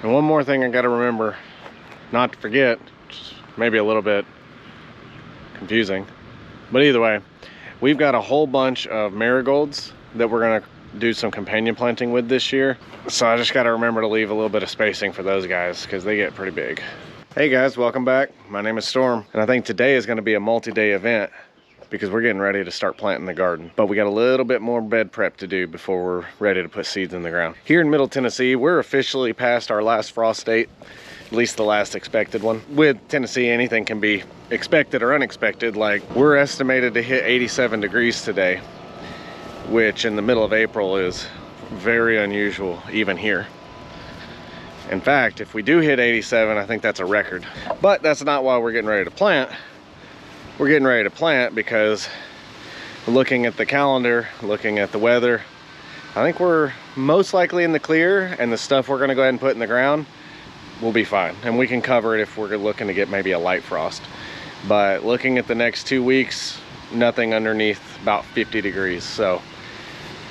And one more thing I gotta remember not to forget, maybe a little bit confusing, but either way, we've got a whole bunch of marigolds that we're gonna do some companion planting with this year. So I just gotta remember to leave a little bit of spacing for those guys because they get pretty big. Hey guys, welcome back. My name is Storm, and I think today is gonna be a multi-day event because we're getting ready to start planting the garden. But we got a little bit more bed prep to do before we're ready to put seeds in the ground. Here in Middle Tennessee, we're officially past our last frost date, at least the last expected one. With Tennessee, anything can be expected or unexpected. Like, we're estimated to hit 87 degrees today, which in the middle of April is very unusual even here. In fact, if we do hit 87, I think that's a record. But that's not why we're getting ready to plant. We're getting ready to plant because looking at the calendar, looking at the weather, I think we're most likely in the clear, and the stuff we're gonna go ahead and put in the ground will be fine. And we can cover it if we're looking to get maybe a light frost. But looking at the next 2 weeks, nothing underneath about 50 degrees. So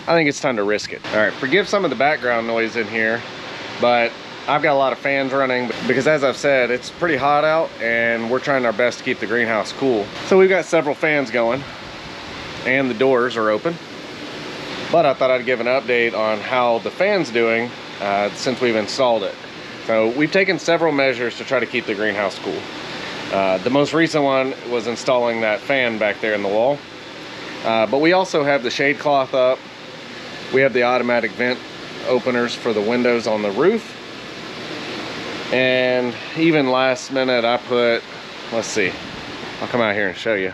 I think it's time to risk it. All right, forgive some of the background noise in here, but I've got a lot of fans running because, as I've said, it's pretty hot out and we're trying our best to keep the greenhouse cool. So we've got several fans going and the doors are open. But I thought I'd give an update on how the fan's doing since we've installed it. So we've taken several measures to try to keep the greenhouse cool. The most recent one was installing that fan back there in the wall. But we also have the shade cloth up. We have the automatic vent openers for the windows on the roof. And even last minute I put, let's see, I'll come out here and show you.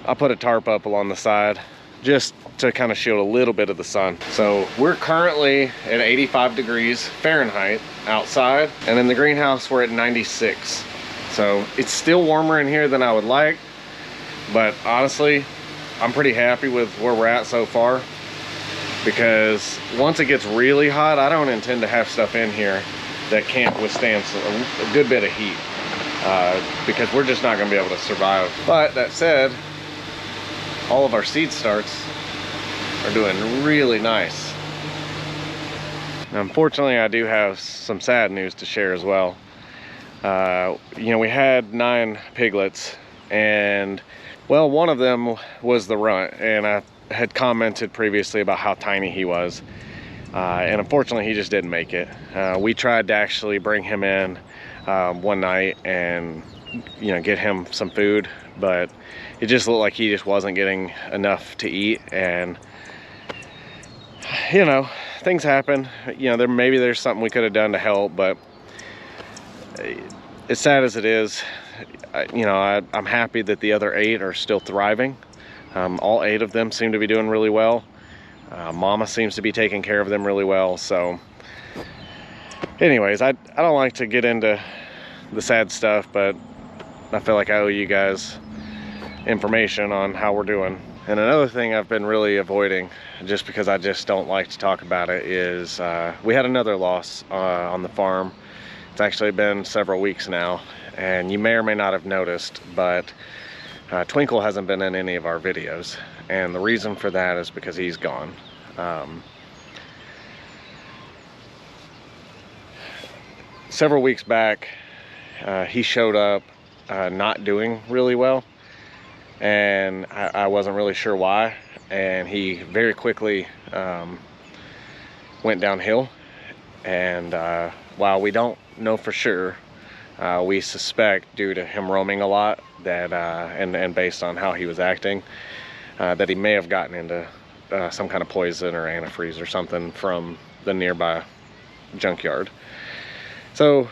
I put a tarp up along the side just to kind of shield a little bit of the sun. So we're currently at 85 degrees Fahrenheit outside, and in the greenhouse we're at 96. So it's still warmer in here than I would like, but honestly, I'm pretty happy with where we're at so far, because once it gets really hot, I don't intend to have stuff in here that can't withstand a good bit of heat, because we're just not going to be able to survive. But that said, all of our seed starts are doing really nice. Now, unfortunately, I do have some sad news to share as well. You know, we had 9 piglets, and well, one of them was the runt, and I had commented previously about how tiny he was, and unfortunately he just didn't make it. We tried to actually bring him in one night and, you know, get him some food, but it just looked like he just wasn't getting enough to eat. And you know, things happen. You know, maybe there's something we could have done to help, but as sad as it is, you know, I'm happy that the other 8 are still thriving. All 8 of them seem to be doing really well. Mama seems to be taking care of them really well. So anyways, I don't like to get into the sad stuff, but I feel like I owe you guys information on how we're doing. And another thing I've been really avoiding, just because I just don't like to talk about it, is we had another loss on the farm. It's actually been several weeks now, and you may or may not have noticed, but Twinkle hasn't been in any of our videos, and the reason for that is because he's gone. Several weeks back, he showed up not doing really well, and I wasn't really sure why, and he very quickly went downhill. And while we don't know for sure, we suspect, due to him roaming a lot, that and based on how he was acting, that he may have gotten into some kind of poison or antifreeze or something from the nearby junkyard. So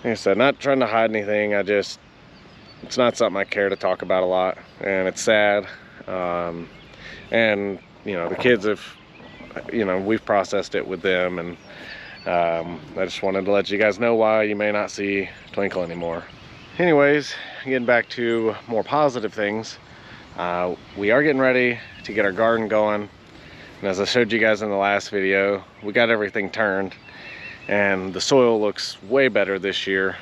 like I said, not trying to hide anything. It's not something I care to talk about a lot, and it's sad. And you know, the kids have, you know, we've processed it with them, and I just wanted to let you guys know why you may not see Twinkle anymore. Anyways, getting back to more positive things, we are getting ready to get our garden going, and as I showed you guys in the last video, we got everything turned, and the soil looks way better this year.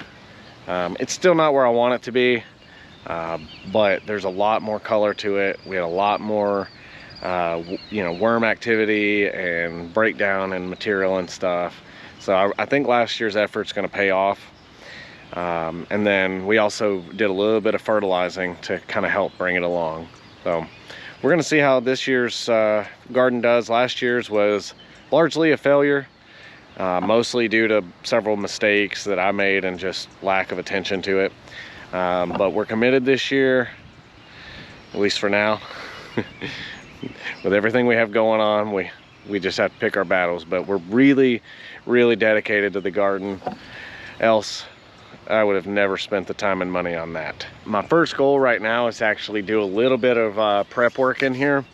It's still not where I want it to be, but there's a lot more color to it. We had a lot more you know, worm activity and breakdown and material and stuff. So I think last year's effort's going to pay off. And then we also did a little bit of fertilizing to kind of help bring it along. So we're going to see how this year's garden does. Last year's was largely a failure, mostly due to several mistakes that I made and just lack of attention to it. But we're committed this year, at least for now. With everything we have going on, we just have to pick our battles. But we're really dedicated to the garden, else I would have never spent the time and money on that. My first goal right now is to actually do a little bit of prep work in here.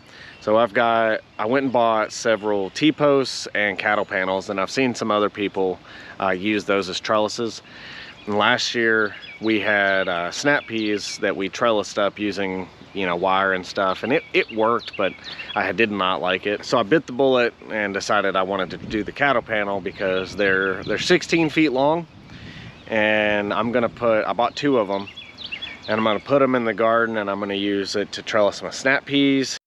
So I went and bought several T-posts and cattle panels, and I've seen some other people use those as trellises. And last year we had snap peas that we trellised up using, you know, wire and stuff, and it worked, but I did not like it. So I bit the bullet and decided I wanted to do the cattle panel because they're 16 feet long, and I bought 2 of them, and I'm gonna put them in the garden, and I'm gonna use it to trellis my snap peas.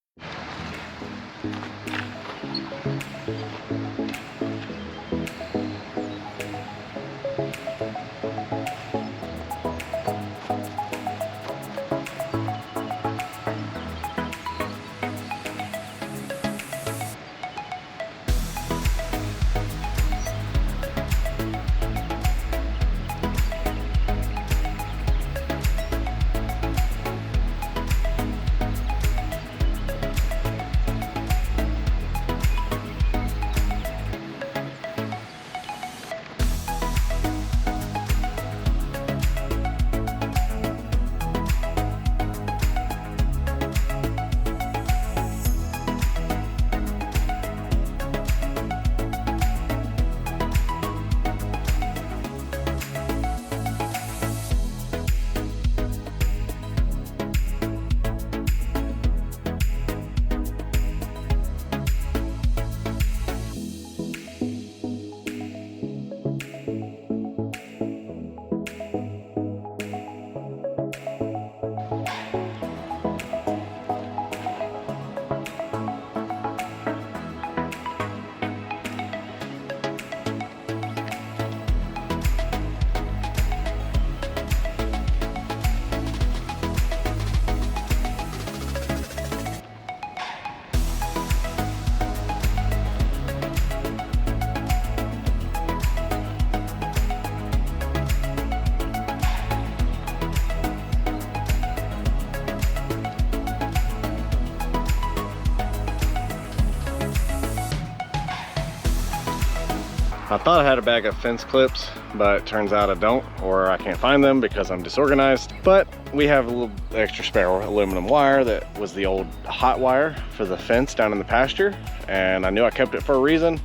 I thought I had a bag of fence clips, but it turns out I don't, or I can't find them because I'm disorganized. But we have a little extra spare aluminum wire that was the old hot wire for the fence down in the pasture, and I knew I kept it for a reason,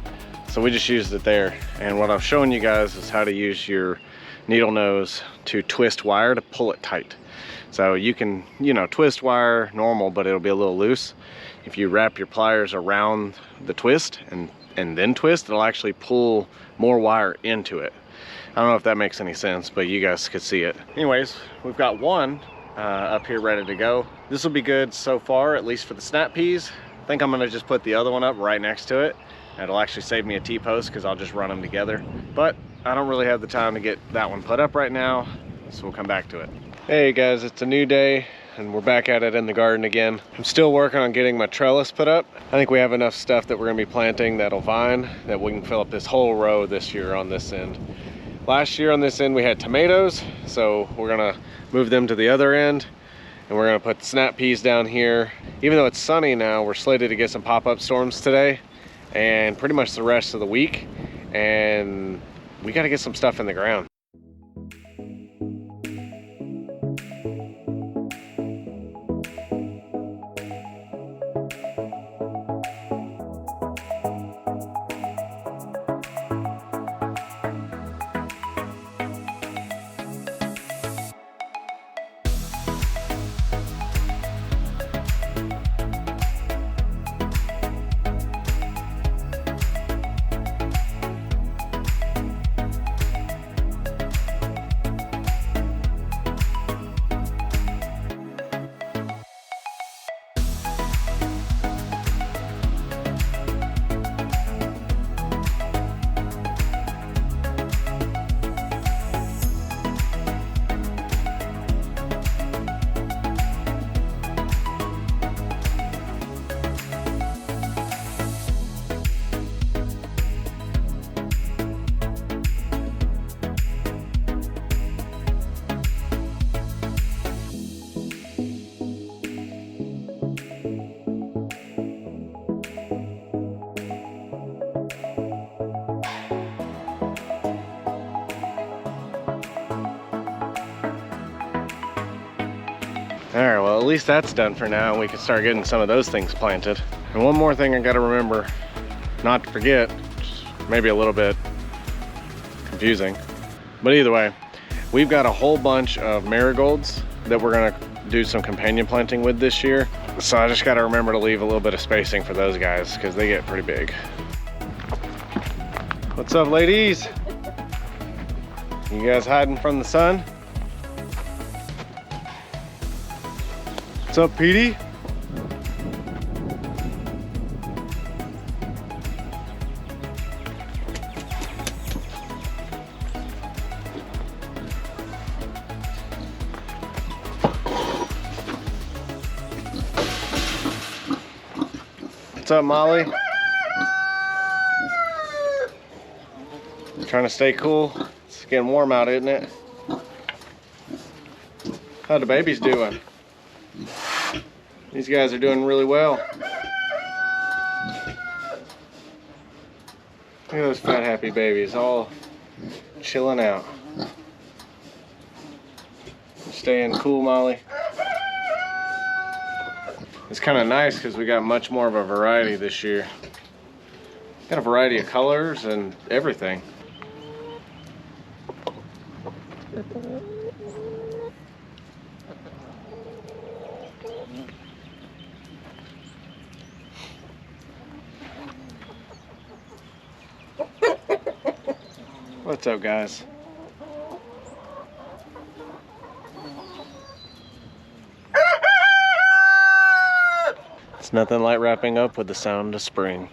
so we just used it there. And what I've shown you guys is how to use your needle nose to twist wire to pull it tight. So you can, you know, twist wire normal, but it'll be a little loose. If you wrap your pliers around the twist and then twist, it'll actually pull more wire into it. I don't know if that makes any sense, but you guys could see it. Anyways, we've got one up here ready to go. This will be good so far, at least for the snap peas. I think I'm gonna just put the other one up right next to it. It'll actually save me a T-post because I'll just run them together. But I don't really have the time to get that one put up right now, so we'll come back to it. Hey guys, it's a new day and we're back at it in the garden again. I'm still working on getting my trellis put up. I think we have enough stuff that we're gonna be planting that'll vine, that we can fill up this whole row this year on this end. Last year on this end we had tomatoes, so we're gonna move them to the other end, and we're gonna put snap peas down here. Even though it's sunny now, we're slated to get some pop-up storms today and pretty much the rest of the week, and we gotta get some stuff in the ground. All right, well, at least that's done for now, and we can start getting some of those things planted. And one more thing I gotta remember not to forget, maybe a little bit confusing, but either way, we've got a whole bunch of marigolds that we're gonna do some companion planting with this year. So I just gotta remember to leave a little bit of spacing for those guys because they get pretty big. What's up, ladies? You guys hiding from the sun? What's up, Petey? What's up, Molly? Trying to stay cool. It's getting warm out, isn't it? How the babies doing? These guys are doing really well. Look at those fat, happy babies, all chilling out. Staying cool, Molly. It's kind of nice because we got much more of a variety this year. Got a variety of colors and everything. What's up, guys? It's nothing like wrapping up with the sound of spring.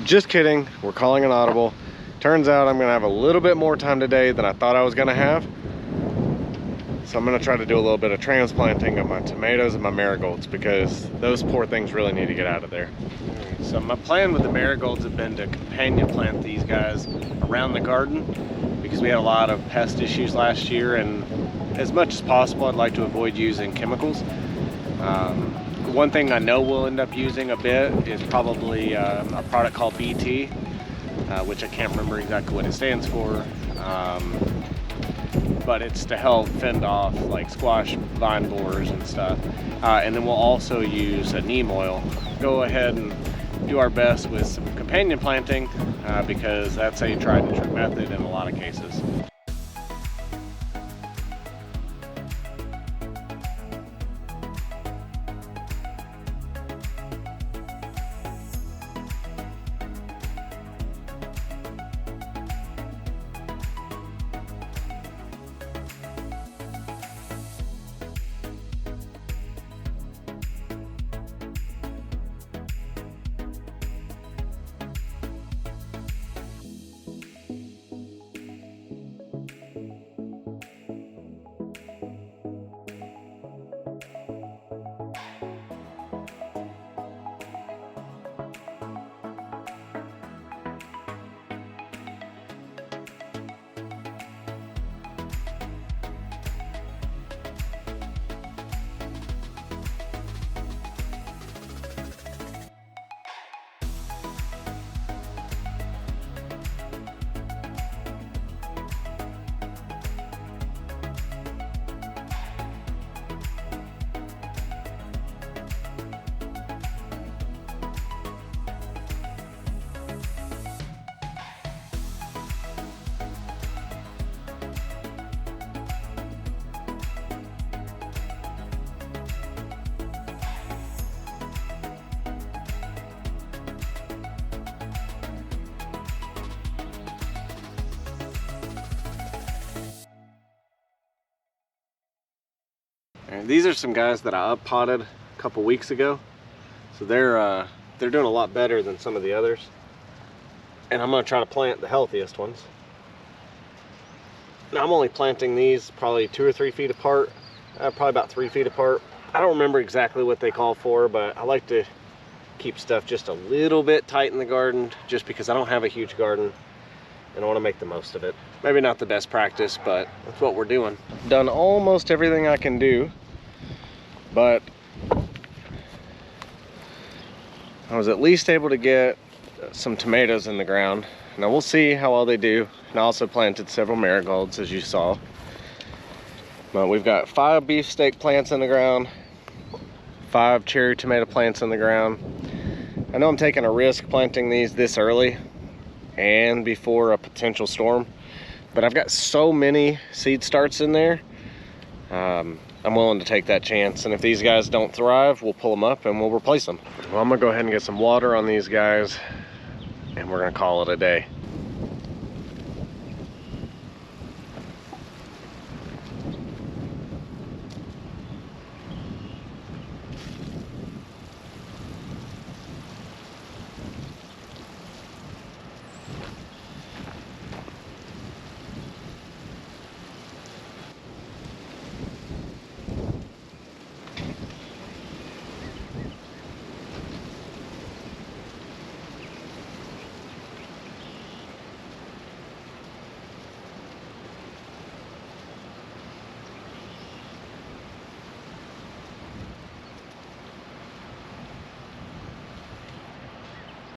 Just kidding, we're calling an audible. Turns out I'm gonna have a little bit more time today than I thought I was gonna have. So I'm gonna try to do a little bit of transplanting of my tomatoes and my marigolds because those poor things really need to get out of there. So my plan with the marigolds have been to companion plant these guys around the garden because we had a lot of pest issues last year, and as much as possible I'd like to avoid using chemicals. One thing I know we'll end up using a bit is probably a product called BT, which I can't remember exactly what it stands for, but it's to help fend off like squash vine borers and stuff. And then we'll also use a neem oil. Go ahead and do our best with some companion planting because that's a tried and true method in a lot of cases. And these are some guys that I up potted a couple weeks ago, so they're doing a lot better than some of the others. And I'm gonna try to plant the healthiest ones. Now I'm only planting these probably 2 or 3 feet apart, probably about 3 feet apart. I don't remember exactly what they call for, but I like to keep stuff just a little bit tight in the garden, just because I don't have a huge garden and I want to make the most of it. Maybe not the best practice, but that's what we're doing. Done almost everything I can do, but I was at least able to get some tomatoes in the ground. Now we'll see how well they do. And I also planted several marigolds, as you saw. But we've got 5 beefsteak plants in the ground, 5 cherry tomato plants in the ground. I know I'm taking a risk planting these this early and before a potential storm, but I've got so many seed starts in there, I'm willing to take that chance. And if these guys don't thrive, we'll pull them up and we'll replace them. Well, I'm gonna go ahead and get some water on these guys and we're gonna call it a day.